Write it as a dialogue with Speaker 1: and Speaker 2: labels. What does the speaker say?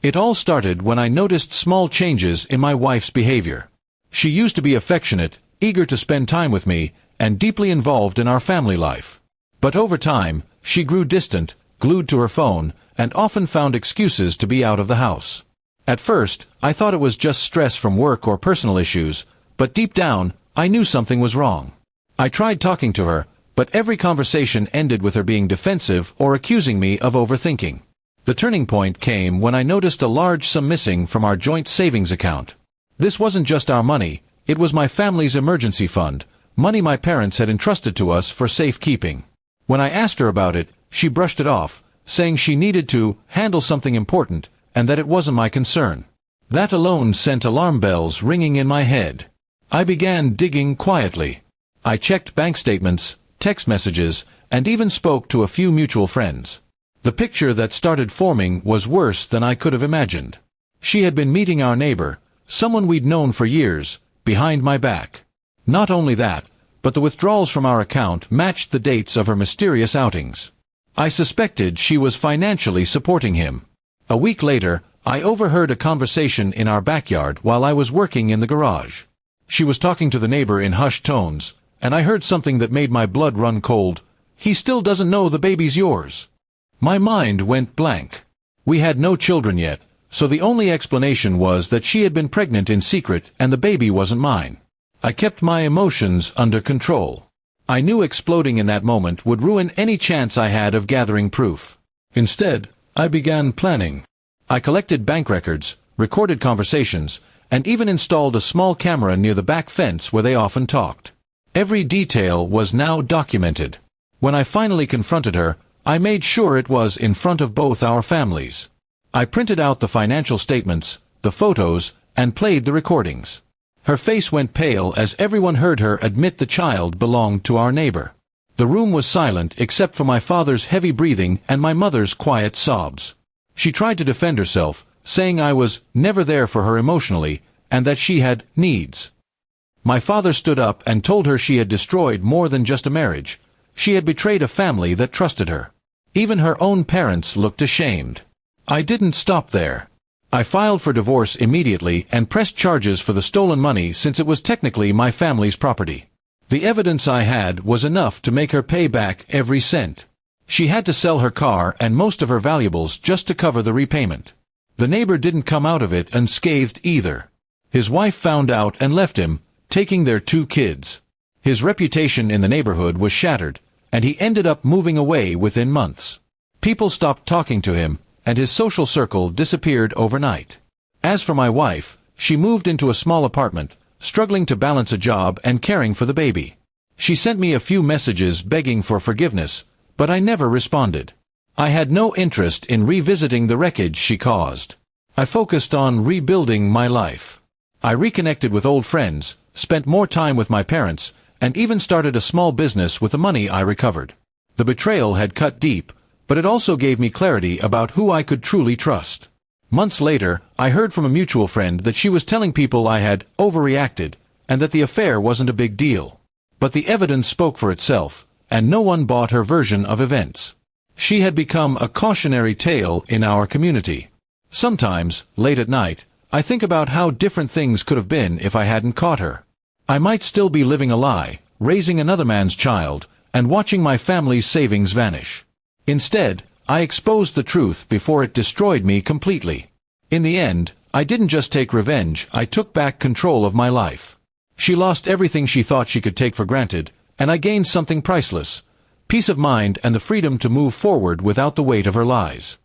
Speaker 1: It all started when I noticed small changes in my wife's behavior. She used to be affectionate, eager to spend time with me, and deeply involved in our family life. But over time, she grew distant, glued to her phone, and often found excuses to be out of the house. At first, I thought it was just stress from work or personal issues, but deep down, I knew something was wrong. I tried talking to her, but every conversation ended with her being defensive or accusing me of overthinking. The turning point came when I noticed a large sum missing from our joint savings account. This wasn't just our money, it was my family's emergency fund, money my parents had entrusted to us for safekeeping. When I asked her about it, she brushed it off, saying she needed to handle something important, and that it wasn't my concern. That alone sent alarm bells ringing in my head. I began digging quietly. I checked bank statements, text messages, and even spoke to a few mutual friends. The picture that started forming was worse than I could have imagined. She had been meeting our neighbor, someone we'd known for years, behind my back. Not only that, but the withdrawals from our account matched the dates of her mysterious outings. I suspected she was financially supporting him. A week later, I overheard a conversation in our backyard while I was working in the garage. She was talking to the neighbor in hushed tones, and I heard something that made my blood run cold. "He still doesn't know the baby's yours." My mind went blank. We had no children yet, so the only explanation was that she had been pregnant in secret and the baby wasn't mine. I kept my emotions under control. I knew exploding in that moment would ruin any chance I had of gathering proof. Instead, I began planning. I collected bank records, recorded conversations, and even installed a small camera near the back fence where they often talked. Every detail was now documented. When I finally confronted her, I made sure it was in front of both our families. I printed out the financial statements, the photos, and played the recordings. Her face went pale as everyone heard her admit the child belonged to our neighbor. The room was silent except for my father's heavy breathing and my mother's quiet sobs. She tried to defend herself, saying I was never there for her emotionally, and that she had needs. My father stood up and told her she had destroyed more than just a marriage. She had betrayed a family that trusted her. Even her own parents looked ashamed. I didn't stop there. I filed for divorce immediately and pressed charges for the stolen money since it was technically my family's property. The evidence I had was enough to make her pay back every cent. She had to sell her car and most of her valuables just to cover the repayment. The neighbor didn't come out of it unscathed either. His wife found out and left him, taking their 2 kids. His reputation in the neighborhood was shattered, and he ended up moving away within months. People stopped talking to him, and his social circle disappeared overnight. As for my wife, she moved into a small apartment, struggling to balance a job and caring for the baby. She sent me a few messages begging for forgiveness, but I never responded. I had no interest in revisiting the wreckage she caused. I focused on rebuilding my life. I reconnected with old friends, spent more time with my parents, and even started a small business with the money I recovered. The betrayal had cut deep, but it also gave me clarity about who I could truly trust. Months later, I heard from a mutual friend that she was telling people I had overreacted, and that the affair wasn't a big deal. But the evidence spoke for itself, and no one bought her version of events. She had become a cautionary tale in our community. Sometimes, late at night, I think about how different things could have been if I hadn't caught her. I might still be living a lie, raising another man's child, and watching my family's savings vanish. Instead, I exposed the truth before it destroyed me completely. In the end, I didn't just take revenge, I took back control of my life. She lost everything she thought she could take for granted, and I gained something priceless: peace of mind and the freedom to move forward without the weight of her lies.